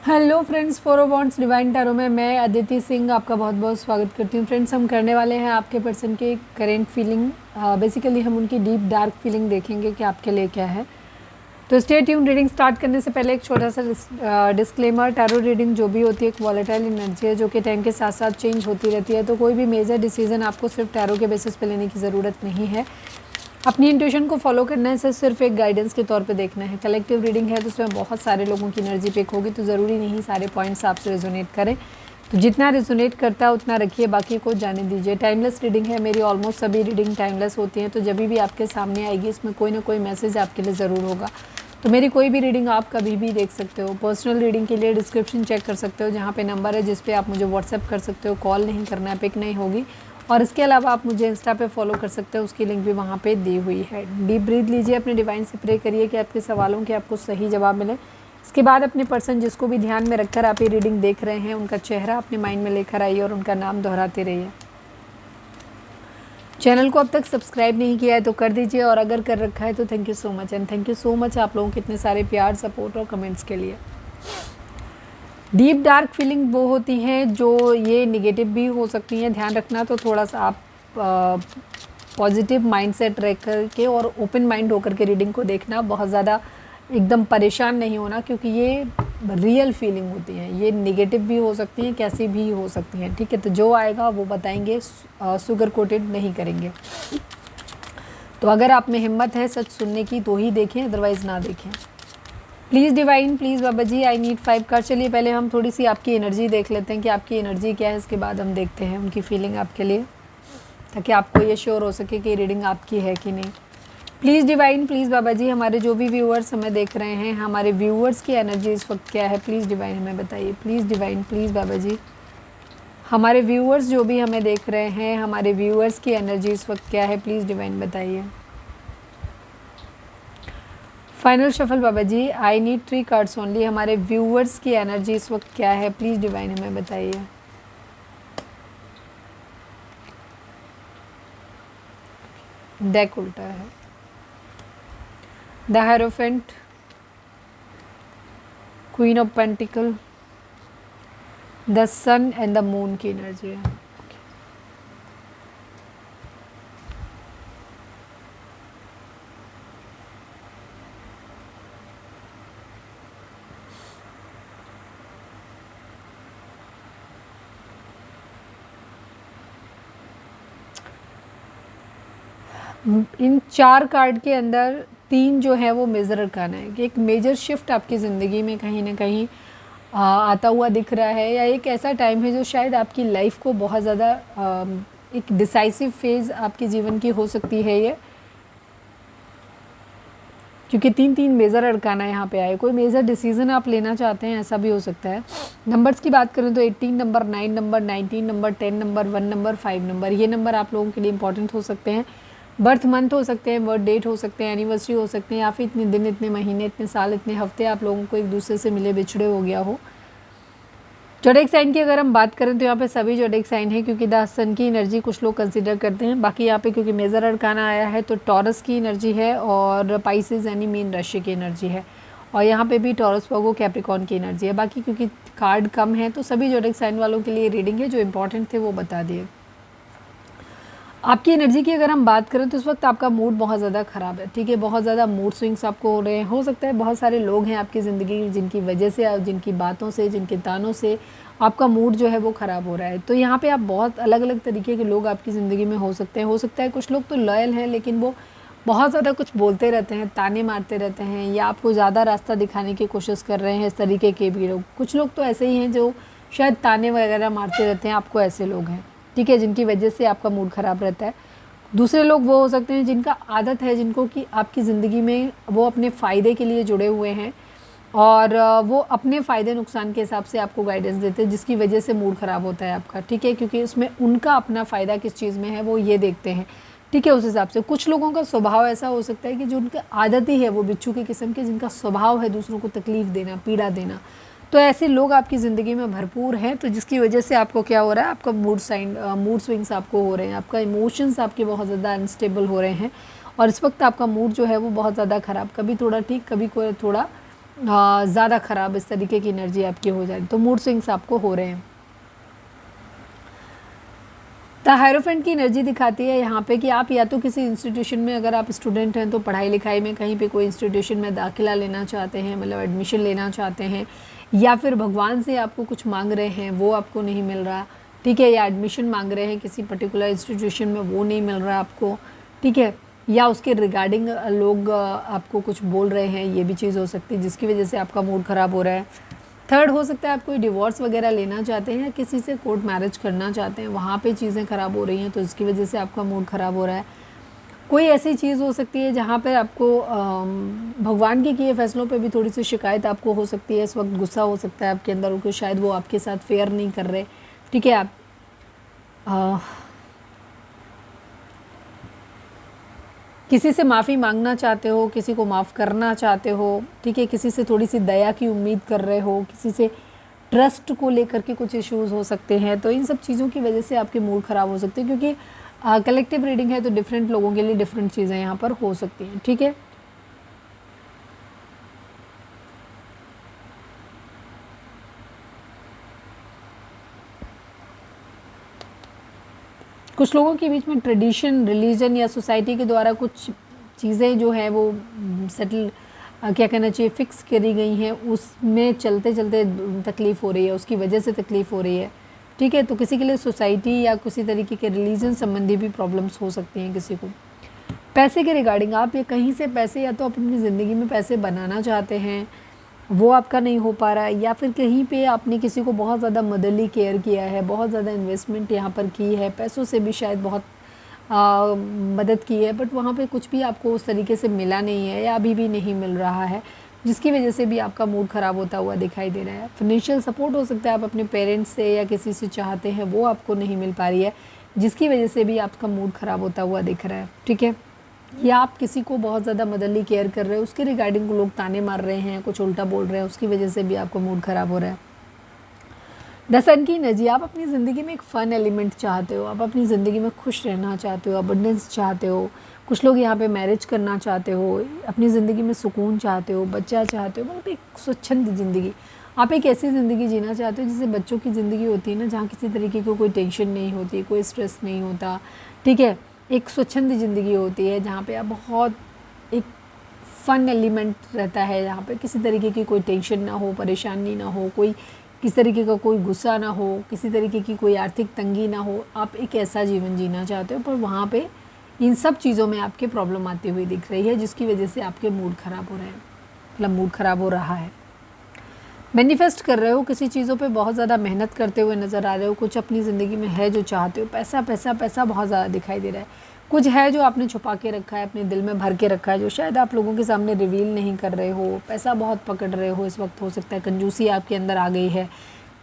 Hello friends, four bonds divine tarot में मैं अदिति सिंह आपका बहुत बहुत स्वागत करती हूँ। फ्रेंड्स, हम करने वाले हैं आपके पर्सन की करेंट फीलिंग। बेसिकली हम उनकी डीप डार्क फीलिंग देखेंगे कि आपके लिए क्या है। तो स्टे ट्यून। रीडिंग स्टार्ट करने से पहले एक छोटा सा डिस्क्लेमर। टैरो रीडिंग जो भी होती है एक वॉलेटाइल एनर्जी है जो कि टाइम के साथ साथ चेंज होती रहती है। तो कोई भी मेजर डिसीजन आपको सिर्फ टैरो के बेसिस पे लेने की ज़रूरत नहीं है। अपनी इंट्यूशन को फॉलो करना है, सिर्फ एक गाइडेंस के तौर पे देखना है। कलेक्टिव रीडिंग है तो उसमें बहुत सारे लोगों की एनर्जी पिक होगी, तो ज़रूरी नहीं सारे पॉइंट्स आपसे रेजोनेट करें। तो जितना रेजोनेट करता है उतना रखिए, बाकी को जाने दीजिए। टाइमलेस रीडिंग है, मेरी ऑलमोस्ट सभी रीडिंग टाइमलेस होती हैं। तो जब भी आपके सामने आएगी इसमें कोई ना कोई मैसेज आपके लिए ज़रूर होगा। तो मेरी कोई भी रीडिंग आप कभी भी देख सकते हो। पर्सनल रीडिंग के लिए डिस्क्रिप्शन चेक कर सकते हो, जहाँ पे नंबर है जिस पे आप मुझे व्हाट्सएप कर सकते हो। कॉल नहीं करना है, पिक नहीं होगी। और इसके अलावा आप मुझे इंस्टा पे फॉलो कर सकते हो, उसकी लिंक भी वहाँ पे दी हुई है। डीप ब्रीथ लीजिए, अपने डिवाइन से प्रे करिए कि आपके सवालों के आपको सही जवाब मिले। इसके बाद अपने पर्सन जिसको भी ध्यान में रखकर आप ये रीडिंग देख रहे हैं उनका चेहरा अपने माइंड में लेकर आइए और उनका नाम दोहराते रहिए। चैनल को अब तक सब्सक्राइब नहीं किया है तो कर दीजिए, और अगर कर रखा है तो thank you so much. And thank you so much आप लोगों के इतने सारे प्यार, सपोर्ट और कमेंट्स के लिए। डीप डार्क फीलिंग वो होती हैं जो ये निगेटिव भी हो सकती हैं, ध्यान रखना। तो थोड़ा सा आप पॉजिटिव माइंड सेट रख करके और ओपन माइंड होकर के रीडिंग को देखना। बहुत ज़्यादा एकदम परेशान नहीं होना, क्योंकि ये रियल फीलिंग होती हैं। ये निगेटिव भी हो सकती हैं, कैसी भी हो सकती हैं, ठीक है। तो जो आएगा वो बताएंगे, शुगर कोटेड नहीं करेंगे। तो अगर आप में हिम्मत है सच सुनने की तो ही देखें, अदरवाइज़ ना देखें। प्लीज़ डिवाइन, प्लीज़ बाबा जी, आई नीड 5 कार्ड। चलिए पहले हम थोड़ी सी आपकी एनर्जी देख लेते हैं कि आपकी एनर्जी क्या है, इसके बाद हम देखते हैं उनकी फीलिंग आपके लिए, ताकि आपको ये श्योर हो सके कि रीडिंग आपकी है कि नहीं। प्लीज़ डिवाइन, प्लीज़ बाबा जी, हमारे जो भी व्यूअर्स हमें देख रहे हैं, हमारे व्यूअर्स की एनर्जी इस वक्त क्या है, प्लीज़ डिवाइन हमें बताइए। प्लीज़ डिवाइन, प्लीज़ बाबा जी, हमारे व्यूअर्स जो भी हमें देख रहे हैं, हमारे व्यूअर्स की एनर्जी इस वक्त क्या है, प्लीज़ डिवाइन बताइए। फाइनल शफल बाबा जी, आई नीड 3 कार्ड्स ओनली। हमारे व्यूअर्स की एनर्जी इस वक्त क्या है, प्लीज़ डिवाइन हमें बताइए। डेक उल्टा है। The hierophant, queen of pentacle, the sun and the moon की एनर्जी है। इन 4 कार्ड के अंदर 3 जो है वो मेजर अरकाना है कि एक मेजर शिफ्ट आपकी ज़िंदगी में कहीं ना कहीं आता हुआ दिख रहा है, या एक ऐसा टाइम है जो शायद आपकी लाइफ को बहुत ज़्यादा एक डिसाइसिव फेज़ आपके जीवन की हो सकती है ये, क्योंकि 3 मेजर अरकाना यहाँ पे आए। कोई मेजर डिसीजन आप लेना चाहते हैं, ऐसा भी हो सकता है। नंबर्स की बात करें तो 18 number, 9 number, 19 number, 10 number, 1 number, 5 number, ये नंबर आप लोगों के लिए इंपॉर्टेंट हो सकते हैं। बर्थ मंथ हो सकते हैं, बर्थ डेट हो सकते हैं, एनिवर्सरी हो सकते हैं, या फिर इतने दिन, इतने महीने, इतने साल, इतने हफ्ते आप लोगों को एक दूसरे से मिले बिछड़े हो गया हो। जोडिएक साइन की अगर हम बात करें तो यहाँ पे सभी जोडिएक साइन है, क्योंकि द सन की एनर्जी कुछ लोग कंसीडर करते हैं। बाकी यहाँ पे क्योंकि मेजर अरकाना आया है तो टॉरस की एनर्जी है, और पाइसेस यानी मीन राशि की एनर्जी है, और यहाँ पे भी टॉरस, वर्गो, कैप्रिकॉर्न की एनर्जी है। बाकी क्योंकि कार्ड कम है तो सभी जोडिएक साइन वालों के लिए रीडिंग है, जो इंपॉर्टेंट थे वो बता दिए। आपकी एनर्जी की अगर हम बात करें तो इस वक्त आपका मूड बहुत ज़्यादा ख़राब है, ठीक है। बहुत ज़्यादा मूड स्विंग्स आपको हो रहे हैं। हो सकता है बहुत सारे लोग हैं आपकी ज़िंदगी जिनकी वजह से, जिनकी बातों से, जिनके तानों से आपका मूड जो है वो ख़राब हो रहा है। तो यहाँ पे आप बहुत अलग अलग तरीके के लोग आपकी ज़िंदगी में हो सकते हैं। हो सकता है कुछ लोग तो लॉयल हैं लेकिन वो बहुत ज़्यादा कुछ बोलते रहते हैं, ताने मारते रहते हैं, या आपको ज़्यादा रास्ता दिखाने की कोशिश कर रहे हैं, इस तरीके के भी लोग। कुछ लोग तो ऐसे ही हैं जो शायद ताने वगैरह मारते रहते हैं, आपको ऐसे लोग हैं, ठीक है, जिनकी वजह से आपका मूड ख़राब रहता है। दूसरे लोग वो हो सकते हैं जिनका आदत है, जिनको कि आपकी ज़िंदगी में वो अपने फ़ायदे के लिए जुड़े हुए हैं, और वो अपने फ़ायदे नुकसान के हिसाब से आपको गाइडेंस देते हैं, जिसकी वजह से मूड ख़राब होता है आपका, ठीक है, क्योंकि उसमें उनका अपना फ़ायदा किस चीज़ में है वो ये देखते हैं, ठीक है। उस हिसाब से कुछ लोगों का स्वभाव ऐसा हो सकता है कि जो उनका आदत ही है वो बिच्छू के किस्म के, जिनका स्वभाव है दूसरों को तकलीफ़ देना, पीड़ा देना। तो ऐसे लोग आपकी ज़िंदगी में भरपूर हैं, तो जिसकी वजह से आपको क्या हो रहा है, आपका मूड स्विंग्स आपको हो रहे हैं, आपका इमोशंस आपके बहुत ज़्यादा अनस्टेबल हो रहे हैं, और इस वक्त आपका मूड जो है वो बहुत ज़्यादा ख़राब, कभी थोड़ा ठीक, कभी कोई थोड़ा ज़्यादा ख़राब इस तरीके की एनर्जी आपकी हो जाए, तो मूड स्विंग्स आपको हो रहे हैं। द हायरोफेंट की एनर्जी दिखाती है यहाँ पे कि आप या तो किसी इंस्टीट्यूशन में, अगर आप स्टूडेंट हैं तो पढ़ाई लिखाई में कहीं पे कोई इंस्टीट्यूशन में दाखिला लेना चाहते हैं, मतलब एडमिशन लेना चाहते हैं, या फिर भगवान से आपको कुछ मांग रहे हैं वो आपको नहीं मिल रहा, ठीक है, या एडमिशन मांग रहे हैं किसी पर्टिकुलर इंस्टीट्यूशन में वो नहीं मिल रहा आपको, ठीक है, या उसके रिगार्डिंग लोग आपको कुछ बोल रहे हैं, ये भी चीज़ हो सकती है जिसकी वजह से आपका मूड ख़राब हो रहा है। थर्ड हो सकता है आप कोई डिवोर्स वगैरह लेना चाहते हैं या किसी से कोर्ट मैरिज करना चाहते हैं, वहाँ पे चीज़ें ख़राब हो रही हैं तो इसकी वजह से आपका मूड ख़राब हो रहा है। कोई ऐसी चीज़ हो सकती है जहाँ पर आपको भगवान के किए फैसलों पे भी थोड़ी सी शिकायत आपको हो सकती है, इस वक्त गुस्सा हो सकता है आपके अंदर, क्योंकि शायद वो आपके साथ फेयर नहीं कर रहे, ठीक है। आप किसी से माफ़ी मांगना चाहते हो, किसी को माफ़ करना चाहते हो, ठीक है, किसी से थोड़ी सी दया की उम्मीद कर रहे हो, किसी से ट्रस्ट को लेकर के कुछ इश्यूज़ हो सकते हैं, तो इन सब चीज़ों की वजह से आपके मूड ख़राब हो सकते हैं, क्योंकि कलेक्टिव रीडिंग है तो डिफरेंट लोगों के लिए डिफरेंट चीज़ें यहाँ पर हो सकती हैं, ठीक है। कुछ लोगों के बीच में ट्रेडिशन, रिलीजन या सोसाइटी के द्वारा कुछ चीज़ें जो है वो सेटल क्या कहना चाहिए फिक्स करी गई हैं, उसमें चलते चलते तकलीफ़ हो रही है, उसकी वजह से तकलीफ़ हो रही है, ठीक है। तो किसी के लिए सोसाइटी या किसी तरीके के रिलीजन संबंधी भी प्रॉब्लम्स हो सकती हैं किसी को। पैसे के रिगार्डिंग आप ये कहीं से पैसे, या तो आप अपनी ज़िंदगी में पैसे बनाना चाहते हैं, वो आपका नहीं हो पा रहा है, या फिर कहीं पे आपने किसी को बहुत ज़्यादा मदरली केयर किया है, बहुत ज़्यादा इन्वेस्टमेंट यहाँ पर की है, पैसों से भी शायद बहुत मदद की है, बट वहाँ पे कुछ भी आपको उस तरीके से मिला नहीं है या अभी भी नहीं मिल रहा है, जिसकी वजह से भी आपका मूड ख़राब होता हुआ दिखाई दे रहा है। फाइनेंशियल सपोर्ट हो सकता है आप अपने पेरेंट्स से या किसी से चाहते हैं, वो आपको नहीं मिल पा रही है, जिसकी वजह से भी आपका मूड ख़राब होता हुआ दिख रहा है, ठीक है। या आप किसी को बहुत ज़्यादा मदरली केयर कर रहे हो, उसके रिगार्डिंग लोग ताने मार रहे हैं, कुछ उल्टा बोल रहे हैं, उसकी वजह से भी आपको मूड ख़राब हो रहा है। द सन की एनर्जी, आप अपनी ज़िंदगी में एक फ़न एलिमेंट चाहते हो, आप अपनी ज़िंदगी में खुश रहना चाहते हो, अबंडेंस चाहते हो, कुछ लोग यहाँ पे मैरिज करना चाहते हो, अपनी ज़िंदगी में सुकून चाहते हो, बच्चा चाहते हो, मतलब एक स्वच्छंद ज़िंदगी। आप एक ऐसी ज़िंदगी जीना चाहते हो जैसे बच्चों की ज़िंदगी होती है ना, जहाँ किसी तरीके की कोई टेंशन नहीं होती, कोई स्ट्रेस नहीं होता, ठीक है। एक स्वच्छंद ज़िंदगी होती है जहाँ पे आप बहुत एक फ़न एलिमेंट रहता है, जहाँ पे किसी तरीके की कोई टेंशन ना हो, परेशानी ना हो, कोई किसी तरीके का कोई गुस्सा ना हो, किसी तरीके की कोई आर्थिक तंगी ना हो। आप एक ऐसा जीवन जीना चाहते हो, पर वहाँ पे इन सब चीज़ों में आपके प्रॉब्लम आती हुई दिख रही है, जिसकी वजह से आपके मूड ख़राब हो रहे हैं, मतलब मूड ख़राब हो रहा है। मैनिफेस्ट कर रहे हो, किसी चीज़ों पे बहुत ज़्यादा मेहनत करते हुए नज़र आ रहे हो, कुछ अपनी ज़िंदगी में है जो चाहते हो, पैसा पैसा पैसा बहुत ज़्यादा दिखाई दे रहा है, कुछ है जो आपने छुपा के रखा है, अपने दिल में भर के रखा है, जो शायद आप लोगों के सामने रिवील नहीं कर रहे हो, पैसा बहुत पकड़ रहे हो इस वक्त, हो सकता है कंजूसी आपके अंदर आ गई है,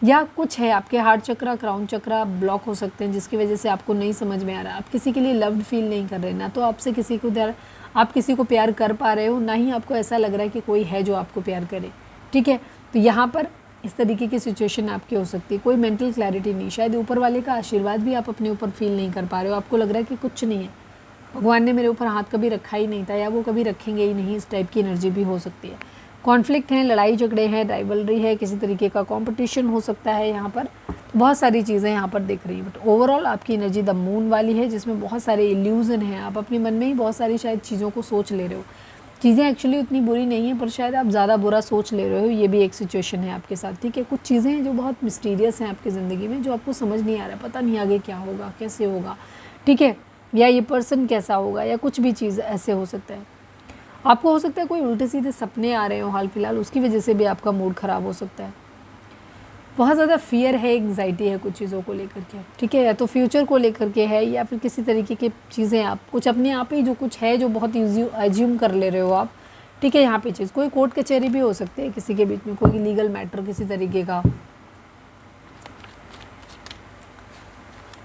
या कुछ है आपके हार्ट चक्रा, क्राउन चक्रा ब्लॉक हो सकते हैं, जिसकी वजह से आपको नहीं समझ में आ रहा, आप किसी के लिए लव्ड फील नहीं कर रहे, ना तो आपसे किसी को आप किसी को प्यार कर पा रहे हो, ना ही आपको ऐसा लग रहा है कि कोई है जो आपको प्यार करे, ठीक है। तो यहाँ पर इस तरीके की सिचुएशन आपकी हो सकती है, कोई मेंटल क्लैरिटी नहीं, शायद ऊपर वाले का आशीर्वाद भी आप अपने ऊपर फील नहीं कर पा रहे हो, आपको लग रहा है कि कुछ नहीं है, भगवान ने मेरे ऊपर हाथ कभी रखा ही नहीं था, या वो कभी रखेंगे ही नहीं, इस टाइप की एनर्जी भी हो सकती है। कॉन्फ्लिक्ट हैं, लड़ाई झगड़े हैं, राइवलरी है, किसी तरीके का कंपटीशन हो सकता है यहाँ पर, तो बहुत सारी चीज़ें यहाँ पर दिख रही हैं, बट ओवरऑल आपकी एनर्जी द मून वाली है, जिसमें बहुत सारे इल्यूज़न हैं, आप अपने मन में ही बहुत सारी शायद चीज़ों को सोच ले रहे हो, चीज़ें एक्चुअली उतनी बुरी नहीं है, पर शायद आप ज़्यादा बुरा सोच ले रहे हो, ये भी एक सिचुएशन है आपके साथ, ठीक है। कुछ चीज़ें हैं जो बहुत मिस्टीरियस हैं आपकी ज़िंदगी में, जो आपको समझ नहीं आ रहा है, पता नहीं आगे क्या होगा, कैसे होगा, ठीक है, या ये पर्सन कैसा होगा, या कुछ भी चीज़ ऐसे हो सकता है। आपको हो सकता है कोई उल्टे सीधे सपने आ रहे हो हाल फिलहाल, उसकी वजह से भी आपका मूड ख़राब हो सकता है। बहुत ज़्यादा फियर है, एंग्जाइटी है कुछ चीज़ों को लेकर के, ठीक है, या तो फ्यूचर को लेकर के है, या फिर किसी तरीके की चीज़ें आप कुछ अपने आप ही जो कुछ है जो बहुत एज्यूम कर ले रहे हो आप, ठीक है। यहाँ पे चीज़ कोई कोर्ट कचहरी भी हो सकती है किसी के बीच में, कोई लीगल मैटर किसी तरीके का।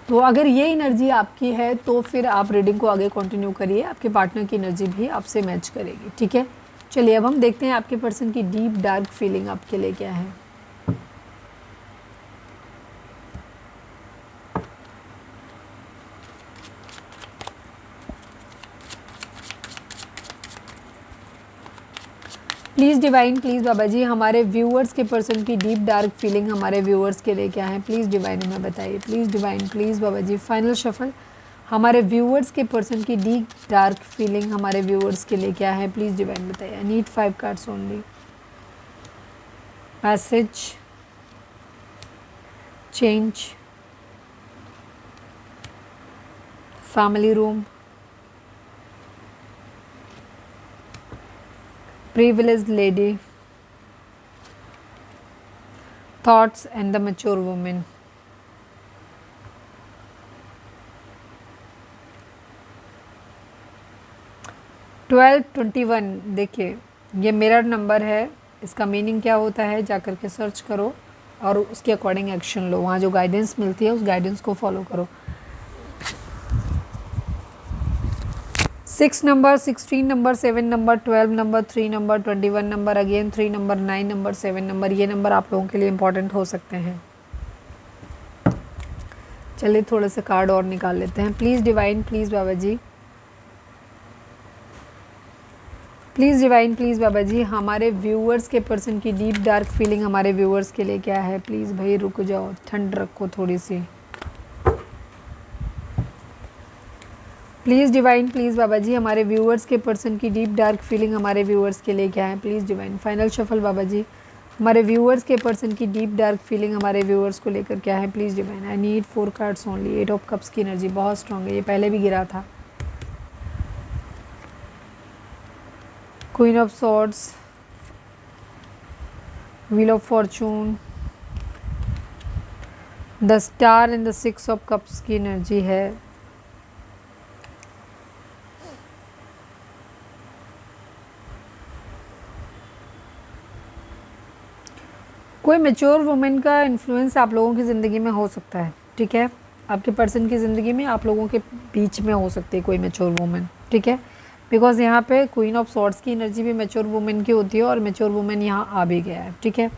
तो अगर ये एनर्जी आपकी है तो फिर आप रीडिंग को आगे कंटिन्यू करिए, आपके पार्टनर की एनर्जी भी आपसे मैच करेगी, ठीक है। चलिए अब हम देखते हैं आपके पर्सन की डीप डार्क फीलिंग आपके लिए क्या है। प्लीज़ डिवाइन, प्लीज़ बाबा जी हमारे व्यूअर्स के पर्सन की डीप डार्क फीलिंग हमारे व्यूअर्स के लिए क्या है, प्लीज़ डिवाइन हमें बताइए। प्लीज़ डिवाइन, प्लीज़ बाबा जी फाइनल शफल हमारे व्यूअर्स के पर्सन की डीप डार्क फीलिंग हमारे व्यूअर्स के लिए क्या है, प्लीज़ डिवाइन बताइए। I need 5 cards only. Message, change, family room, privileged lady, thoughts and the mature woman। Twelve 21 देखिए ये मिरर नंबर है, इसका मीनिंग क्या होता है जाकर के सर्च करो और उसके अकॉर्डिंग एक्शन लो। वहाँ जो गाइडेंस मिलती है उस गाइडेंस को फॉलो करो। 6 number, 16 number, 7 number, 12 number, 3 number, 21 number, again 3 number, 9 number, 7 number, ये नंबर आप लोगों के लिए इंपॉर्टेंट हो सकते हैं। चलिए थोड़े से कार्ड और निकाल लेते हैं। Please divine, please Baba ji, please divine, please बाबा जी हमारे व्यूअर्स के पर्सन की डीप डार्क फीलिंग हमारे व्यूअर्स के लिए क्या है। प्लीज़ भाई रुक जाओ, ठंड रखो थोड़ी सी। प्लीज़ डिवाइन, प्लीज़ बाबा जी हमारे व्यूअर्स के पर्सन की डीप डार्क फीलिंग हमारे व्यूअर्स के लिए क्या है। प्लीज़ डिवाइन फाइनल शफल बाबा जी हमारे व्यूअर्स के पर्सन की डीप डार्क फीलिंग हमारे व्यूअर्स को लेकर क्या है। Please divine I need 4 cards only. 8 of cups की एनर्जी बहुत स्ट्रांग है, ये पहले भी गिरा था। Queen of swords, wheel of Fortune, the star and the 6 of cups की एनर्जी है। कोई मैच्योर वुमेन का इन्फ्लुएंस आप लोगों की ज़िंदगी में हो सकता है, ठीक है। आपके पर्सन की ज़िंदगी में आप लोगों के बीच में हो सकती है कोई मैच्योर वुमेन, ठीक है। बिकॉज यहाँ पे क्वीन ऑफ सॉर्ड्स की एनर्जी भी मैच्योर वुमेन की होती है और मैच्योर वुमेन यहाँ आ भी गया है, ठीक है।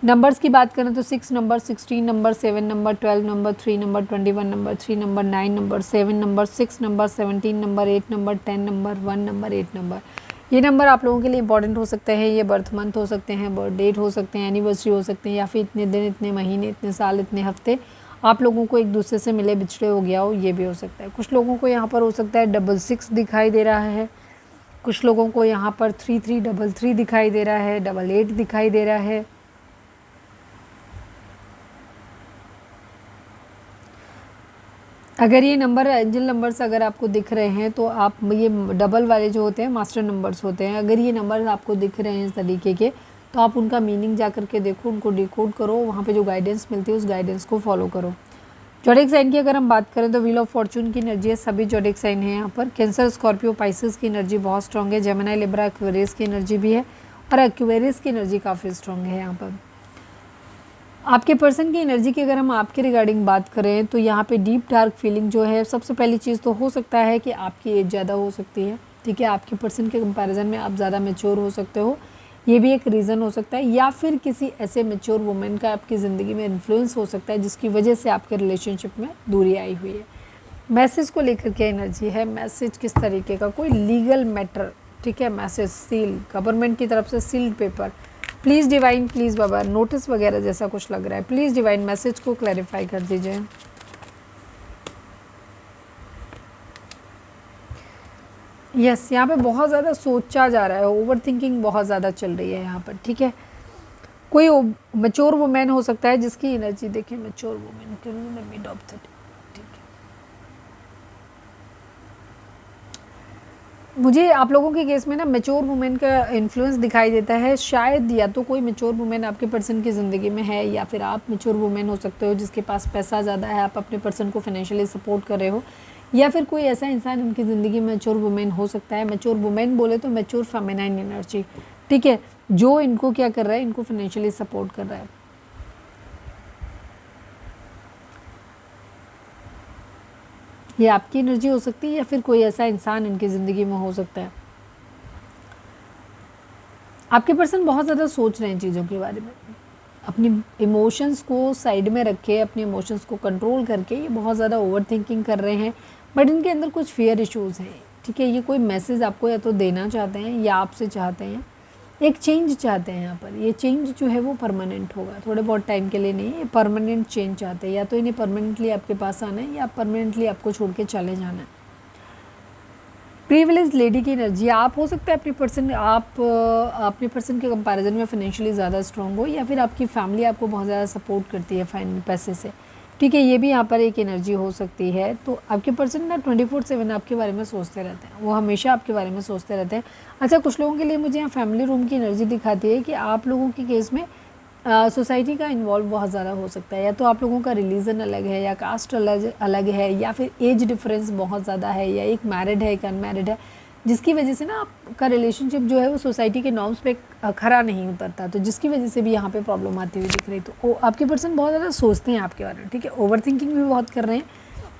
नंबर्स की बात करें तो 6 number, 16 number, 7 number, 12 number, 3 number, 21 number, 3 number, 9 number, 7 number, 6 number, 17 number, 8 number, 10 number, 1 number, 8 number. ये नंबर आप लोगों के लिए इंपॉर्टेंट हो सकते हैं। ये बर्थ मंथ हो सकते हैं, बर्थ डेट हो सकते हैं, एनिवर्सरी हो सकते हैं, या फिर इतने दिन, इतने महीने, इतने साल, इतने हफ्ते आप लोगों को एक दूसरे से मिले बिछड़े हो गया हो, ये भी हो सकता है। कुछ लोगों को यहाँ पर हो सकता है 66 दिखाई दे रहा है, कुछ लोगों को यहाँ पर 3333 दिखाई दे रहा है, 88 दिखाई दे रहा है। अगर ये नंबर एंजल नंबर्स अगर आपको दिख रहे हैं तो आप ये डबल वाले जो होते हैं मास्टर नंबर्स होते हैं, अगर ये नंबर आपको दिख रहे हैं इस तरीके के तो आप उनका मीनिंग जा करके देखो, उनको डिकोड करो, वहाँ पे जो गाइडेंस मिलती है उस गाइडेंस को फॉलो करो। जोडिक साइन की अगर हम बात करें तो व्हील ऑफ फॉर्चून की एनर्जी है, सभी जोडिक साइन है यहाँ पर। कैंसर, स्कॉर्पियो, पाइसेस की एनर्जी बहुत स्ट्रॉन्ग है। जेमिनी, लिब्रा, एक्वेरियस की एनर्जी भी है और एक्वेरियस की एनर्जी काफ़ी स्ट्रॉन्ग है यहाँ पर। आपके पर्सन की एनर्जी की अगर हम आपके रिगार्डिंग बात करें तो यहाँ पे डीप डार्क फीलिंग जो है, सबसे पहली चीज़ तो हो सकता है कि आपकी एज ज़्यादा हो सकती है, ठीक है। आपके पर्सन के कंपैरिजन में आप ज़्यादा मैच्योर हो सकते हो, ये भी एक रीज़न हो सकता है। या फिर किसी ऐसे मैच्योर वुमेन का आपकी ज़िंदगी में इन्फ्लुएंस हो सकता है जिसकी वजह से आपके रिलेशनशिप में दूरी आई हुई है। मैसेज को लेकर क्या एनर्जी है, मैसेज किस तरीके का, कोई लीगल मैटर, ठीक है। मैसेज सील, गवर्नमेंट की तरफ से sealed paper. Please divine, please बाबा, नोटिस वगैरह जैसा कुछ लग रहा है। प्लीज़ डिवाइन मैसेज को क्लैरिफाई कर दीजिए। यस, यहाँ पे बहुत ज़्यादा सोचा जा रहा है, ओवर थिंकिंग बहुत ज़्यादा चल रही है यहाँ पर, ठीक है। कोई मैच्योर वुमेन हो सकता है जिसकी एनर्जी देखें, mature women mid of the, मुझे आप लोगों के केस में ना मैच्योर वुमेन का इन्फ्लुएंस दिखाई देता है। शायद या तो कोई मैच्योर वुमेन आपके पर्सन की ज़िंदगी में है, या फिर आप मैच्योर वुमेन हो सकते हो जिसके पास पैसा ज़्यादा है, आप अपने पर्सन को फाइनेंशियली सपोर्ट कर रहे हो, या फिर कोई ऐसा इंसान इनकी ज़िंदगी में मैच्योर वुमेन हो सकता है। मैच्योर वुमेन बोले तो मैच्योर फेमिनाइन एनर्जी, ठीक है, जो इनको क्या कर रहा है, इनको फाइनेंशियली सपोर्ट कर रहा है। ये आपकी एनर्जी हो सकती है या फिर कोई ऐसा इंसान इनकी ज़िंदगी में हो सकता है। आपके पर्सन बहुत ज़्यादा सोच रहे हैं चीज़ों के बारे में, अपनी इमोशंस को साइड में रखे, अपने इमोशंस को कंट्रोल करके ये बहुत ज़्यादा ओवर थिंकिंग कर रहे हैं, बट इनके अंदर कुछ फियर इश्यूज़ हैं, ठीक है। ये कोई मैसेज आपको या तो देना चाहते हैं या आपसे चाहते हैं, एक चेंज चाहते हैं यहाँ पर। ये चेंज जो है वो परमानेंट होगा, थोड़े बहुत टाइम के लिए नहीं, ये परमानेंट चेंज चाहते हैं। या तो इन्हें परमानेंटली आपके पास आना है या परमानेंटली आपको छोड़ के चले जाना है। प्रिविलेज लेडी की एनर्जी, आप हो सकता है अपनी पर्सन, आप अपने पर्सन के कंपैरिजन में फाइनेंशियली ज़्यादा स्ट्रॉन्ग हो, या फिर आपकी फैमिली आपको बहुत ज़्यादा सपोर्ट करती है पैसे से, ठीक है, ये भी यहाँ पर एक एनर्जी हो सकती है। तो आपके पर्सन ना 24/7 आपके बारे में सोचते रहते हैं, वो हमेशा आपके बारे में सोचते रहते हैं। अच्छा, कुछ लोगों के लिए मुझे यहाँ फैमिली रूम की एनर्जी दिखाती है कि आप लोगों के केस में सोसाइटी का इन्वॉल्व बहुत ज़्यादा हो सकता है। या तो आप लोगों का रिलीजन अलग है, या कास्ट अलग है, या फिर एज डिफरेंस बहुत ज़्यादा है, या एक मैरिड है एक अनमैरिड है, जिसकी वजह से ना आपका रिलेशनशिप जो है वो सोसाइटी के नॉर्म्स पे खरा नहीं उतरता, तो जिसकी वजह से भी यहाँ पे प्रॉब्लम आती हुई दिख रही। तो आपके पर्सन बहुत ज़्यादा सोचते हैं आपके बारे में, ठीक है, ओवर थिंकिंग भी बहुत कर रहे हैं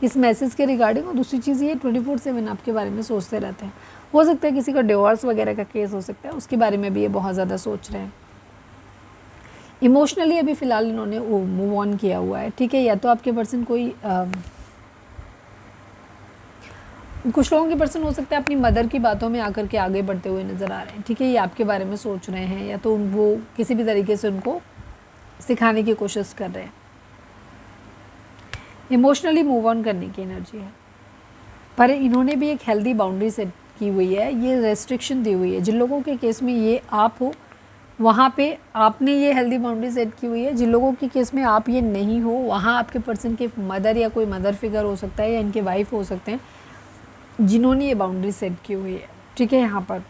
इस मैसेज के रिगार्डिंग। और दूसरी चीज़ ये 24/7 आपके बारे में सोचते रहते हैं। हो सकता है किसी का डिवोर्स वगैरह का केस हो सकता है, उसके बारे में भी ये बहुत ज़्यादा सोच रहे हैं। इमोशनली अभी फ़िलहाल इन्होंने मूव ऑन किया हुआ है, ठीक है। या तो आपके पर्सन कोई कुछ लोगों के पर्सन हो सकता है अपनी मदर की बातों में आकर के आगे बढ़ते हुए नज़र आ रहे हैं, ठीक है, ये आपके बारे में सोच रहे हैं, या तो वो किसी भी तरीके से उनको सिखाने की कोशिश कर रहे हैं। इमोशनली मूव ऑन करने की एनर्जी है, पर इन्होंने भी एक हेल्दी बाउंड्री सेट की हुई है, ये रेस्ट्रिक्शन दी हुई है। जिन लोगों के केस में ये आप हो, वहाँ पे आपने ये हेल्दी बाउंड्री सेट की हुई है। जिन लोगों के केस में आप ये नहीं हो, वहाँ आपके पर्सन के मदर या कोई मदर फिगर हो सकता है, या इनके वाइफ हो सकते हैं जिन्होंने ये बाउंड्री सेट की हुई है, ठीक है। यहाँ पर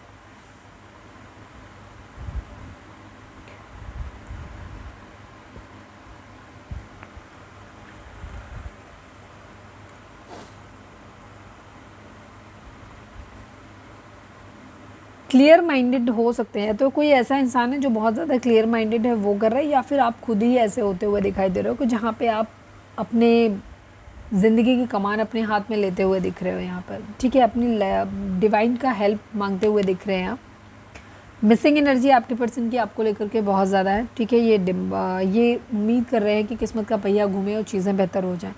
क्लियर माइंडेड हो सकते हैं, तो कोई ऐसा इंसान है जो बहुत ज़्यादा क्लियर माइंडेड है वो कर रहा है, या फिर आप खुद ही ऐसे होते हुए दिखाई दे रहे हो कि जहाँ पे आप अपने ज़िंदगी की कमान अपने हाथ में लेते हुए दिख रहे हो यहाँ पर, ठीक है, अपनी डिवाइन का हेल्प मांगते हुए दिख रहे हैं आप। मिसिंग एनर्जी आपके पर्सन की आपको लेकर के बहुत ज़्यादा है, ठीक है। ये उम्मीद कर रहे हैं कि किस्मत का पहिया घूमे और चीज़ें बेहतर हो जाएं।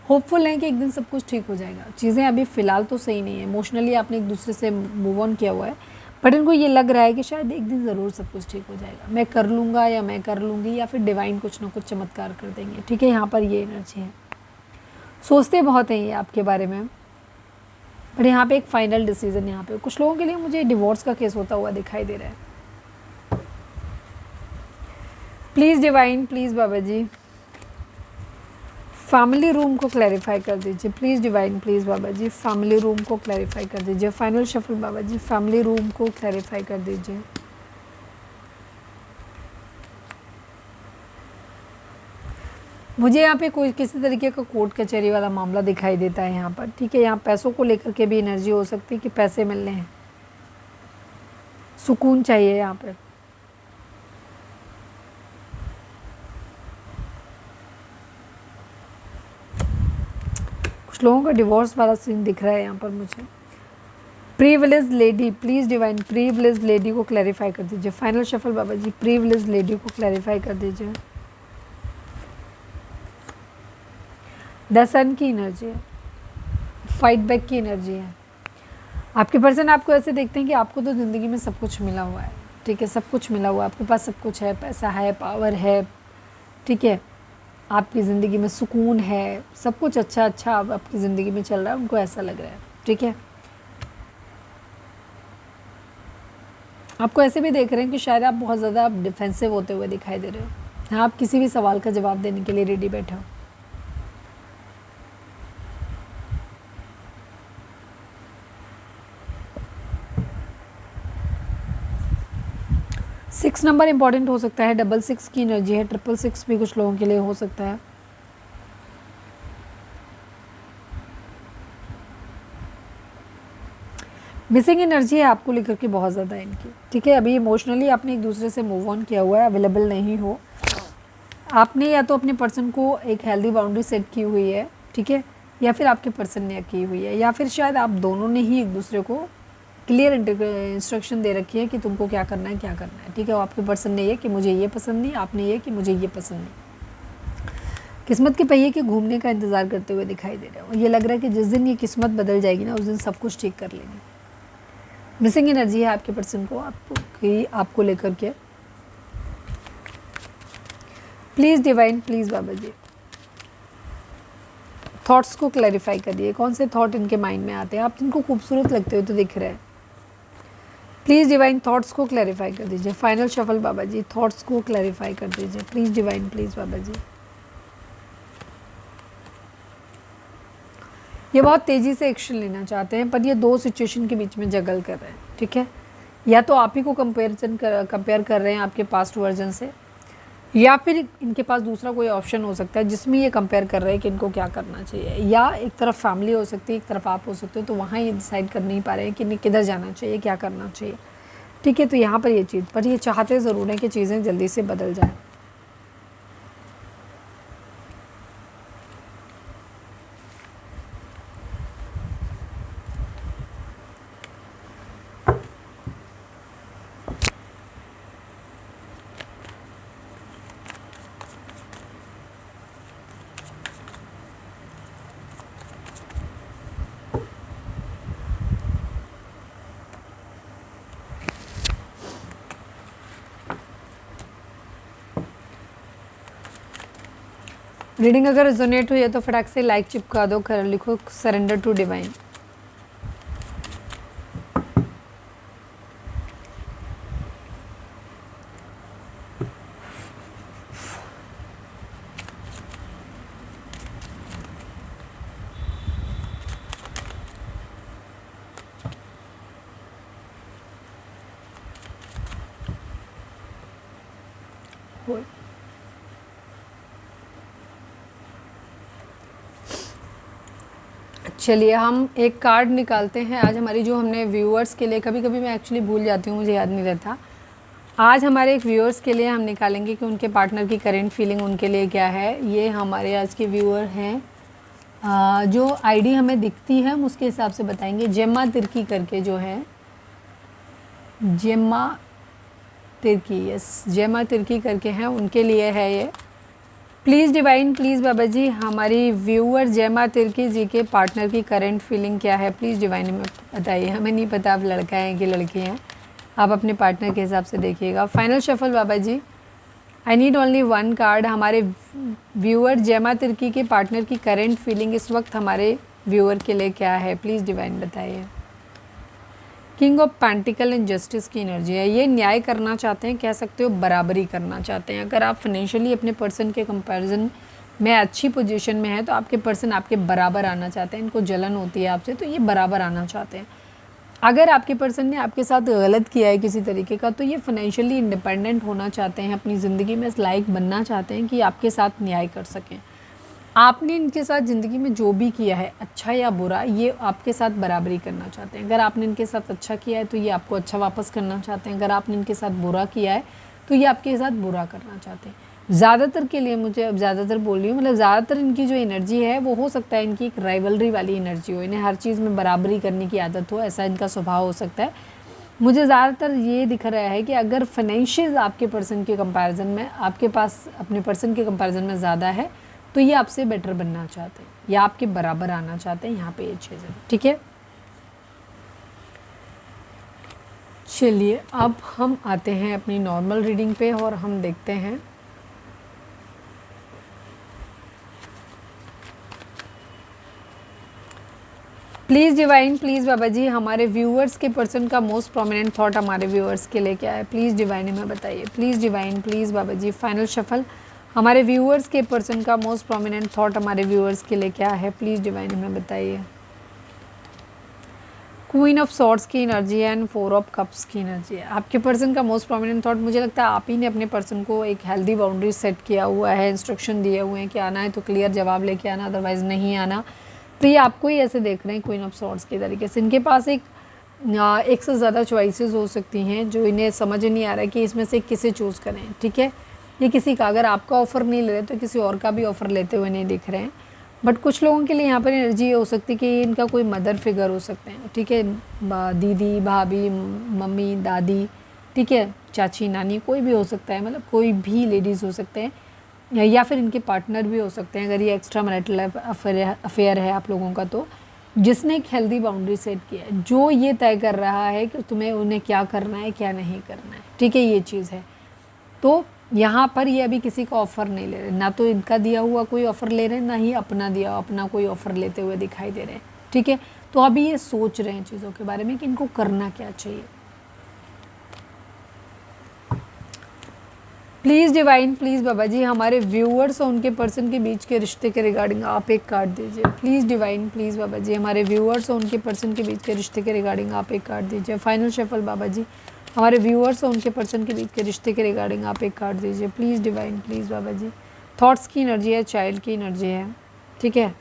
होपफुल हैं कि एक दिन सब कुछ ठीक हो जाएगा। चीज़ें अभी फ़िलहाल तो सही नहीं है, इमोशनली आपने एक दूसरे से मूव ऑन किया हुआ है, बट इनको ये लग रहा है कि शायद एक दिन ज़रूर सब कुछ ठीक हो जाएगा, मैं कर लूँगा या मैं कर लूँगी, या फिर डिवाइन कुछ ना कुछ चमत्कार कर देंगे, ठीक है। यहाँ पर ये एनर्जी है। सोचते बहुत हैं ये आपके बारे में, बट यहाँ पे एक फाइनल डिसीजन, यहाँ पे कुछ लोगों के लिए मुझे डिवोर्स का केस होता हुआ दिखाई दे रहा है। प्लीज़ डिवाइन, प्लीज़ बाबा जी फैमिली रूम को क्लैरिफाई कर दीजिए। प्लीज़ डिवाइन, प्लीज़ बाबा जी फैमिली रूम को क्लैरिफाई कर दीजिए। फाइनल शफल बाबा जी फैमिली रूम को क्लैरिफाई कर दीजिए। मुझे यहाँ पे कोई किसी तरीके का कोर्ट कचहरी वाला मामला दिखाई देता है यहाँ पर, ठीक है। यहाँ पैसों को लेकर के भी एनर्जी हो सकती है कि पैसे मिलने हैं, सुकून चाहिए यहाँ पे। कुछ लोगों का डिवोर्स वाला सीन दिख रहा है यहाँ पर मुझे। Privilege lady, please divine privilege lady को क्लैरिफाई कर दीजिए। फाइनल शफल बाबा जी प्रीविलेज लेडी को क्लैरिफाई कर दीजिए। द सन की एनर्जी है, फाइट बैक की एनर्जी है। आपके पर्सन आपको ऐसे देखते हैं कि आपको तो ज़िंदगी में सब कुछ मिला हुआ है, ठीक है, सब कुछ मिला हुआ है, आपके पास सब कुछ है, पैसा है, पावर है, ठीक है, आपकी ज़िंदगी में सुकून है, सब कुछ अच्छा अच्छा आपकी ज़िंदगी में चल रहा है, उनको ऐसा लग रहा है, ठीक है। आपको ऐसे भी देख रहे हैं कि शायद आप बहुत ज़्यादा डिफेंसिव होते हुए दिखाई दे रहे हो। हाँ, आप किसी भी सवाल का जवाब देने के लिए रेडी बैठे हो। सिक्स नंबर इंपॉर्टेंट हो सकता है, 66 की एनर्जी है, 666 भी कुछ लोगों के लिए हो सकता है। मिसिंग एनर्जी है आपको लेकर के बहुत ज़्यादा इनकी, ठीक है। अभी इमोशनली आपने एक दूसरे से मूव ऑन किया हुआ है, अवेलेबल नहीं हो आपने, या तो अपने पर्सन को एक हेल्दी बाउंड्री सेट की हुई है, ठीक है, या फिर आपके पर्सन ने की हुई है, या फिर शायद आप दोनों ने ही एक दूसरे को क्लियर इंस्ट्रक्शन दे रखी है कि तुमको क्या करना है क्या करना है, ठीक है। और आपके पर्सन ने ये कि मुझे ये पसंद नहीं, आपने ये कि मुझे ये पसंद नहीं। किस्मत के पहिए के घूमने का इंतज़ार करते हुए दिखाई दे रहे हो। ये लग रहा है कि जिस दिन ये किस्मत बदल जाएगी ना, उस दिन सब कुछ ठीक कर लेंगे। मिसिंग एनर्जी है आपके पर्सन को आपको लेकर के। प्लीज़ डिवाइन, प्लीज़ बाबा जी थॉट्स को क्लैरिफाई करिए। कौन से थॉट इनके माइंड में आते हैं? आप इनको खूबसूरत लगते हो तो दिख रहे हैं। प्लीज़ डिवाइन थॉट्स को क्लैरिफाई कर दीजिए। फाइनल शफल बाबा जी, थॉट्स को क्लैरिफाई कर दीजिए प्लीज़ डिवाइन, प्लीज़ बाबा जी। ये बहुत तेज़ी से एक्शन लेना चाहते हैं, पर ये दो सिचुएशन के बीच में जगल कर रहे हैं, ठीक है। या तो आप ही को कंपेयर कर रहे हैं आपके पास्ट वर्जन से, या फिर इनके पास दूसरा कोई ऑप्शन हो सकता है जिसमें ये कंपेयर कर रहे हैं कि इनको क्या करना चाहिए। या एक तरफ फैमिली हो सकती है, एक तरफ आप हो सकते हो, तो वहाँ ये डिसाइड कर नहीं पा रहे हैं कि इन्हें किधर जाना चाहिए, क्या करना चाहिए, ठीक है। तो यहाँ पर ये चीज़, पर ये चाहते ज़रूर हैं कि चीज़ें जल्दी से बदल जाएँ। रीडिंग अगर रेजोनेट हुई है तो फटाक से लाइक चिपका दो, कर लिखो सरेंडर टू डिवाइन। चलिए हम एक कार्ड निकालते हैं आज हमारी, जो हमने व्यूअर्स के लिए, कभी कभी मैं एक्चुअली भूल जाती हूँ, मुझे याद नहीं रहता। आज हमारे एक व्यूअर्स के लिए हम निकालेंगे कि उनके पार्टनर की करेंट फीलिंग उनके लिए क्या है। ये हमारे आज के व्यूअर हैं, जो आईडी हमें दिखती है हम उसके हिसाब से बताएंगे। जेम्मा तिर्की करके जो है, जेम्मा तिर्की, यस जेम्मा तिर्की करके हैं, उनके लिए है ये। प्लीज़ डिवाइन, प्लीज़ बाबा जी हमारी व्यूअर जेमा तिर्की जी के पार्टनर की करंट फीलिंग क्या है, प्लीज़ डिवाइन हमें बताइए। हमें नहीं पता आप लड़का हैं कि लड़की हैं, आप अपने पार्टनर के हिसाब से देखिएगा। फाइनल शफल बाबा जी, I need only one card. हमारे व्यूअर जेमा तिर्की के पार्टनर की करंट फीलिंग इस वक्त हमारे व्यूअर के लिए क्या है, प्लीज़ डिवाइन बताइए। King of pentacle and justice की एनर्जी है। ये न्याय करना चाहते हैं, कह सकते हो बराबरी करना चाहते हैं। अगर आप फाइनेंशियली अपने पर्सन के कंपैरिजन में अच्छी पोजीशन में है तो आपके पर्सन आपके बराबर आना चाहते हैं। इनको जलन होती है आपसे, तो ये बराबर आना चाहते हैं। अगर आपके पर्सन ने आपके साथ गलत किया है किसी तरीके का, तो ये फाइनेंशियली इंडिपेंडेंट होना चाहते हैं, अपनी ज़िंदगी में इस लायक बनना चाहते हैं कि आपके साथ न्याय कर सकें। आपने इनके साथ ज़िंदगी में जो भी किया है, अच्छा या बुरा, ये आपके साथ बराबरी करना चाहते हैं। अगर आपने इनके साथ अच्छा किया है तो ये आपको अच्छा वापस करना चाहते हैं। अगर आपने इनके साथ बुरा किया है तो ये आपके साथ बुरा करना चाहते हैं। ज़्यादातर के लिए, मुझे अब ज़्यादातर बोल रही हूँ, मतलब ज़्यादातर इनकी जो एनर्जी है वो हो सकता है इनकी एक राइवलरी वाली एनर्जी हो, इन्हें हर चीज़ में बराबरी करने की आदत हो, ऐसा इनका स्वभाव हो सकता है। मुझे ज़्यादातर ये दिख रहा है कि अगर फाइनेंशियल आपके पर्सन के कंपैरिजन में, आपके पास अपने पर्सन के कंपैरिजन में ज़्यादा है, तो ये आपसे बेटर बनना चाहते हैं या आपके बराबर आना चाहते हैं। यहाँ पे ये चीज़ है, ठीक है। चलिए अब हम आते हैं अपनी नॉर्मल रीडिंग पे और हम देखते हैं प्लीज़ डिवाइन, प्लीज़ बाबा जी हमारे व्यूअर्स के पर्सन का मोस्ट प्रोमिनेंट थॉट हमारे व्यूअर्स के लिए क्या है, प्लीज़ डिवाइन हमें बताइए। प्लीज़ डिवाइन, प्लीज़ बाबा जी फाइनल शफल, हमारे व्यूअर्स के पर्सन का मोस्ट प्रोमिनेंट थॉट हमारे व्यूअर्स के लिए क्या है, प्लीज़ डिवाइन हमें बताइए। क्वीन ऑफ सॉर्ड्स की एनर्जी है एंड 4 ऑफ कप्स की एनर्जी है। आपके पर्सन का मोस्ट प्रोमिनेंट थॉट, मुझे लगता है आप ही ने अपने पर्सन को एक हेल्दी बाउंड्री सेट किया हुआ है, इंस्ट्रक्शन दिए हुए हैं कि आना है तो क्लियर जवाब लेके आना, अदरवाइज़ नहीं आना। तो ये आपको ही ऐसे देख रहे हैं क्वीन ऑफ सॉर्ड्स के तरीके से। इनके पास एक से ज़्यादा चॉइसेस हो सकती हैं जो इन्हें समझ नहीं आ रहा है कि इसमें से किसे चूज़ करें, ठीक है। ये किसी का, अगर आपका ऑफ़र नहीं ले रहे तो किसी और का भी ऑफ़र लेते हुए नहीं दिख रहे हैं। बट कुछ लोगों के लिए यहाँ पर एनर्जी ये हो सकती है कि इनका कोई मदर फिगर हो सकते हैं, ठीक है, दीदी, भाभी, मम्मी, दादी, ठीक है, चाची, नानी, कोई भी हो सकता है, मतलब कोई भी लेडीज़ हो सकते हैं, या फिर इनके पार्टनर भी हो सकते हैं अगर ये एक्स्ट्रा मैरिटल अफेयर है आप लोगों का तो। जिसने एक हेल्दी बाउंड्री सेट किया है, जो ये तय कर रहा है कि तुम्हें उन्हें क्या करना है क्या नहीं करना है, ठीक है, ये चीज़ है। तो यहाँ पर ये अभी किसी का ऑफ़र नहीं ले रहे, ना तो इनका दिया हुआ कोई ऑफ़र ले रहे हैं, ना ही अपना कोई ऑफ़र लेते हुए दिखाई दे रहे हैं, ठीक है। तो अभी ये सोच रहे हैं चीज़ों के बारे में कि इनको करना क्या चाहिए। प्लीज़ डिवाइन, प्लीज़ बाबा जी, हमारे व्यूअर्स और उनके पर्सन के बीच के रिश्ते के रिगार्डिंग आप एक कार्ड दीजिए। प्लीज़ डिवाइन, प्लीज़ बाबा जी, हमारे व्यूअर्स और उनके पर्सन के बीच के रिश्ते के रिगार्डिंग आप एक कार्ड दीजिए। फाइनल शफल बाबा जी, हमारे व्यूअर्स और उनके पर्सन के बीच के रिश्ते के रिगार्डिंग आप एक कार्ड दीजिए। प्लीज़ डिवाइन, प्लीज़ बाबा जी। थॉट्स की एनर्जी है, चाइल्ड की एनर्जी है, ठीक है।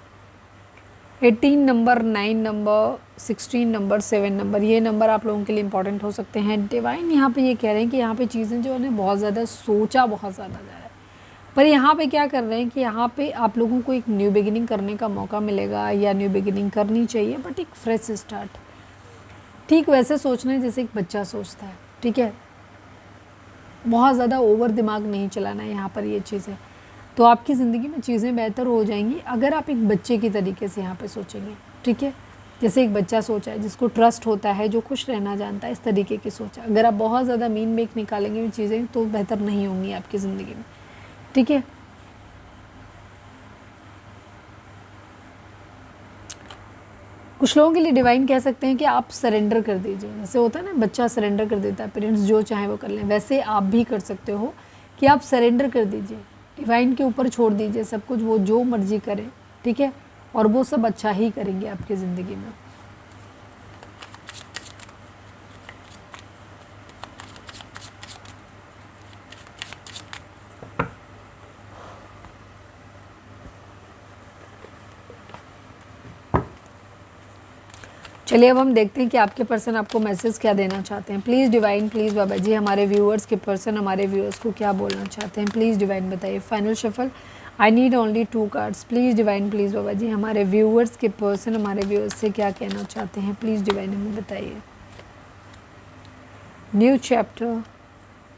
18 नंबर, 9 नंबर, 16 नंबर, 7 नंबर, ये नंबर आप लोगों के लिए इंपॉर्टेंट हो सकते हैं। डिवाइन यहाँ पे ये कह रहे हैं कि यहाँ पे चीज़ें जो है बहुत ज़्यादा सोचा बहुत ज़्यादा जा रहा है, पर यहाँ पे क्या कर रहे हैं कि यहाँ पे आप लोगों को एक न्यू बिगिनिंग करने का मौका मिलेगा, या न्यू बिगिनिंग करनी चाहिए, बट एक फ्रेश स्टार्ट, ठीक वैसे सोचना है जैसे एक बच्चा सोचता है, ठीक है। बहुत ज़्यादा ओवर दिमाग नहीं चलाना है यहाँ पर, ये चीज़ है। तो आपकी ज़िंदगी में चीज़ें बेहतर हो जाएंगी अगर आप एक बच्चे की तरीके से यहाँ पे सोचेंगे, ठीक है। जैसे एक बच्चा सोचा है, जिसको ट्रस्ट होता है, जो खुश रहना जानता है, इस तरीके की सोच है। अगर आप बहुत ज़्यादा मीन मेक निकालेंगे चीज़ें तो बेहतर नहीं होंगी आपकी ज़िंदगी में, ठीक है। कुछ लोगों के लिए डिवाइन कह सकते हैं कि आप सरेंडर कर दीजिए। जैसे होता है ना, बच्चा सरेंडर कर देता है, पेरेंट्स जो चाहे वो कर लें, वैसे आप भी कर सकते हो कि आप सरेंडर कर दीजिए, डिवाइन के ऊपर छोड़ दीजिए सब कुछ, वो जो मर्जी करें, ठीक है, और वो सब अच्छा ही करेंगे आपकी ज़िंदगी में। चलिए अब हम देखते हैं कि आपके पर्सन आपको मैसेज क्या देना चाहते हैं। प्लीज़ डिवाइन, प्लीज़ बाबा जी, हमारे व्यूअर्स के पर्सन हमारे व्यूअर्स को क्या बोलना चाहते हैं, प्लीज़ डिवाइन बताइए। Final shuffle, I need only 2 cards. Please divine, please बाबा जी, हमारे व्यूअर्स के पर्सन हमारे व्यूअर्स से क्या कहना चाहते हैं, प्लीज़ डिवाइन हमें बताइए। New chapter,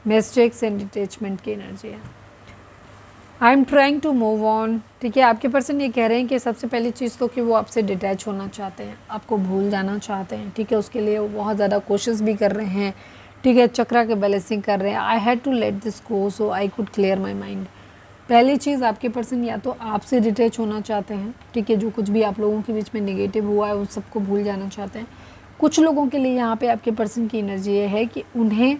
mistakes and detachment की एनर्जी है। I am trying to move on, ठीक है। आपके पर्सन ये कह रहे हैं कि सबसे पहली चीज़ तो कि वो आपसे डिटैच होना चाहते हैं, आपको भूल जाना चाहते हैं, ठीक है। उसके लिए वो बहुत ज़्यादा कोशिश भी कर रहे हैं, ठीक है। चक्रा के बैलेंसिंग कर रहे हैं। I had to let this go so I could clear my mind. पहली चीज़, आपके पर्सन या तो आपसे डिटैच होना चाहते हैं, ठीक है, जो कुछ भी आप लोगों के बीच में नेगेटिव हुआ है उन सबको भूल जाना चाहते हैं। कुछ लोगों के लिए यहाँ पे आपके पर्सन की एनर्जी ये है कि उन्हें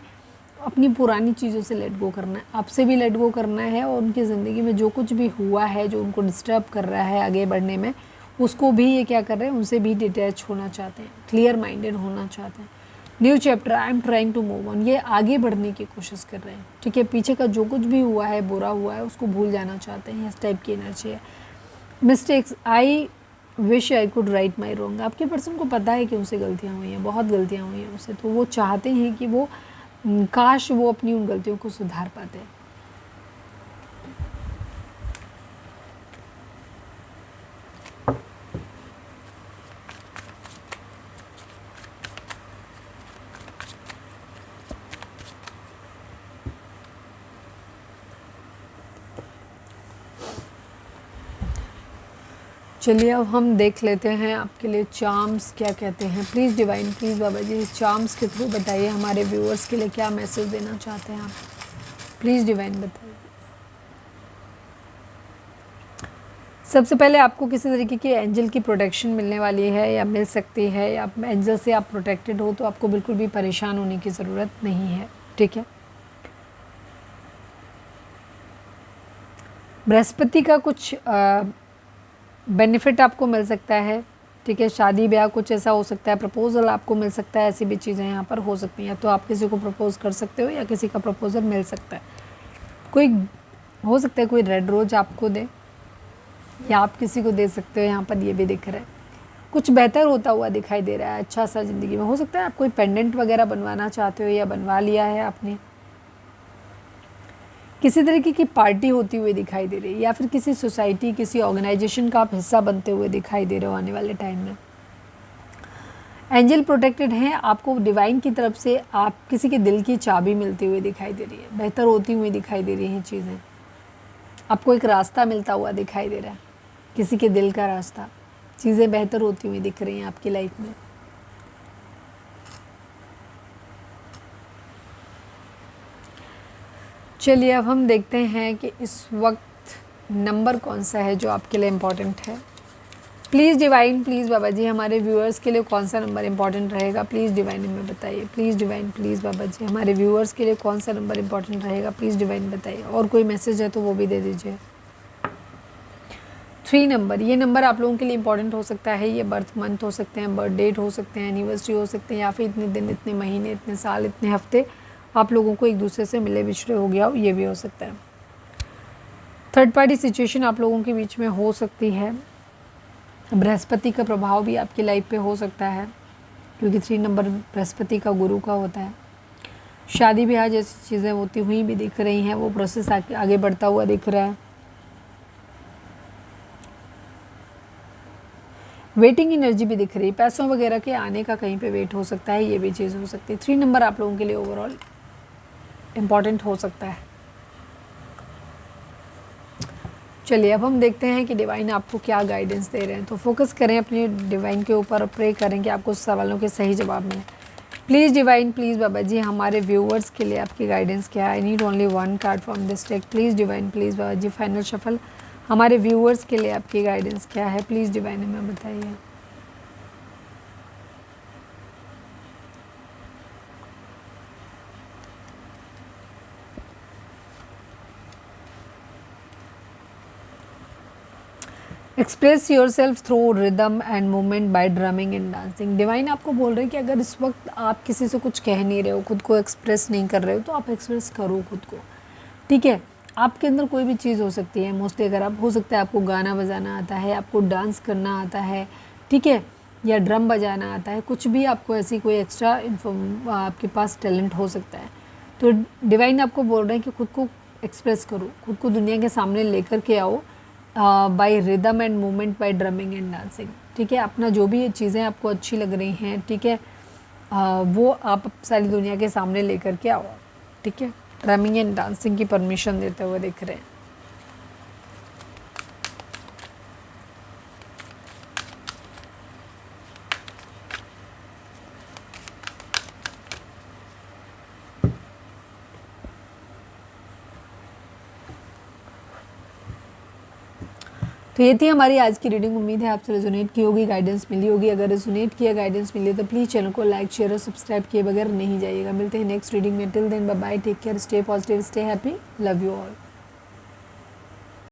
अपनी पुरानी चीज़ों से लेट गो करना है, आपसे भी लेट गो करना है, और उनकी ज़िंदगी में जो कुछ भी हुआ है, जो उनको डिस्टर्ब कर रहा है आगे बढ़ने में, उसको भी ये क्या कर रहे हैं, उनसे भी डिटैच होना चाहते हैं, क्लियर माइंडेड होना चाहते हैं। New chapter, I am trying to move on, ये आगे बढ़ने की कोशिश कर रहे हैं, ठीक है। पीछे का जो कुछ भी हुआ है, बुरा हुआ है, उसको भूल जाना चाहते हैं, इस टाइप की एनर्जी है। Mistakes, I wish I could write my wrong, आपके पर्सन को पता है कि उनसे गलतियाँ हुई हैं, बहुत गलतियाँ हुई हैं उनसे, तो वो चाहते हैं कि वो काश वो अपनी उन गलतियों को सुधार पाते। चलिए अब हम देख लेते हैं आपके लिए चार्म्स क्या कहते हैं। प्लीज़ डिवाइन, प्लीज़ बाबा जी, इस चार्म्स के थ्रू बताइए हमारे व्यूअर्स के लिए क्या मैसेज देना चाहते हैं आप, प्लीज़ डिवाइन बताइए। सबसे पहले आपको किसी तरीके की एंजल की प्रोटेक्शन मिलने वाली है या मिल सकती है, या एंजल से आप प्रोटेक्टेड हो, तो आपको बिल्कुल भी परेशान होने की ज़रूरत नहीं है, ठीक है। बृहस्पति का कुछ बेनिफिट आपको मिल सकता है, ठीक है। शादी ब्याह कुछ ऐसा हो सकता है, प्रपोजल आपको मिल सकता है, ऐसी भी चीज़ें यहाँ पर हो सकती हैं। तो आप किसी को प्रपोज कर सकते हो या किसी का प्रपोजल मिल सकता है। कोई हो सकता है कोई रेड रोज आपको दे, या आप किसी को दे सकते हो, यहाँ पर ये भी दिख रहा है। कुछ बेहतर होता हुआ दिखाई दे रहा है, अच्छा सा ज़िंदगी में। हो सकता है आप कोई पेंडेंट वगैरह बनवाना चाहते हो या बनवा लिया है आपने। किसी तरीके की पार्टी होती हुई दिखाई दे रही है, या फिर किसी सोसाइटी, किसी ऑर्गेनाइजेशन का आप हिस्सा बनते हुए दिखाई दे रहे हो आने वाले टाइम में। एंजल प्रोटेक्टेड हैं, आपको डिवाइन की तरफ से आप किसी के दिल की चाबी मिलती हुई दिखाई दे रही है, बेहतर होती हुई दिखाई दे रही हैं चीज़ें। आपको एक रास्ता मिलता हुआ दिखाई दे रहा है, किसी के दिल का रास्ता, चीज़ें बेहतर होती हुई दिख रही हैं आपकी लाइफ में। चलिए अब हम देखते हैं कि इस वक्त नंबर कौन सा है जो आपके लिए इम्पोर्टेंट है। प्लीज़ डिवाइन, प्लीज़ बाबा जी, हमारे व्यूअर्स के लिए कौन सा नंबर इम्पोर्टेंट रहेगा, प्लीज़ डिवाइन हमें बताइए। प्लीज़ डिवाइन, प्लीज़ बाबा जी, हमारे व्यूअर्स के लिए कौन सा नंबर इम्पोर्टेंट रहेगा, प्लीज़ डिवाइन बताइए। और कोई मैसेज है तो वो भी दे दीजिए। 3 नंबर, ये नंबर आप लोगों के लिए इंपॉर्टेंट हो सकता है। ये बर्थ मंथ हो सकते हैं, बर्थ डेट हो सकते हैं, एनिवर्सरी हो सकते हैं, या फिर इतने दिन, इतने महीने, इतने साल, इतने हफ्ते आप लोगों को एक दूसरे से मिले बिछड़े हो गया हो, ये भी हो सकता है। थर्ड पार्टी सिचुएशन आप लोगों के बीच में हो सकती है। बृहस्पति का प्रभाव भी आपकी लाइफ पे हो सकता है, क्योंकि 3 नंबर बृहस्पति का, गुरु का होता है। शादी ब्याह जैसी चीज़ें होती हुई भी दिख रही हैं, वो प्रोसेस आगे बढ़ता हुआ दिख रहा है। वेटिंग एनर्जी भी दिख रही है, पैसों वगैरह के आने का कहीं पे वेट हो सकता है, ये भी चीज़ हो सकती है। 3 नंबर आप लोगों के लिए ओवरऑल इम्पॉर्टेंट हो सकता है। चलिए अब हम देखते हैं कि डिवाइन आपको क्या गाइडेंस दे रहे हैं। तो फोकस करें अपने डिवाइन के ऊपर और प्रे करें कि आपको सवालों के सही जवाब मिले। प्लीज़ डिवाइन, प्लीज़ बाबा जी, हमारे व्यूअर्स के लिए आपकी गाइडेंस क्या है। I need only 1 card from this deck. Please divine, please बाबा जी, फाइनल शफल, हमारे व्यूअर्स के लिए आपकी गाइडेंस क्या है, प्लीज़ डिवाइन हमें बताइए। Express your self through rhythm and movement by drumming and dancing. Divine आपको बोल रहे हैं कि अगर इस वक्त आप किसी से कुछ कह नहीं रहे हो, खुद को एक्सप्रेस नहीं कर रहे हो, तो आप एक्सप्रेस करो खुद को, ठीक है। आपके अंदर कोई भी चीज़ हो सकती है। मोस्टली अगर आप, हो सकता है आपको गाना बजाना आता है, आपको डांस करना आता है, ठीक है, या ड्रम बजाना आता है, कुछ भी आपको ऐसी कोई एक्स्ट्रा आपके पास टैलेंट हो सकता है। तो डिवाइन आपको बोल रहे हैं कि खुद को एक्सप्रेस करो, खुद को दुनिया के सामने लेकर के आओ by rhythm and movement, by drumming and dancing, ठीक है। अपना जो भी चीज़ें आपको अच्छी लग रही हैं, ठीक है, वो आप सारी दुनिया के सामने लेकर के आओ, ठीक है। ड्रमिंग एंड डांसिंग की परमिशन देते हुए दिख रहे हैं। तो ये थी हमारी आज की रीडिंग। उम्मीद है आपसे रेजोनेट की होगी, गाइडेंस मिली होगी। अगर रेजोनेट किया, गाइडेंस मिली तो प्लीज़ चैनल को लाइक, शेयर और सब्सक्राइब किए बगैर नहीं जाइएगा। मिलते हैं नेक्स्ट रीडिंग में। Till then bye bye, take care, stay positive, stay happy, love you all.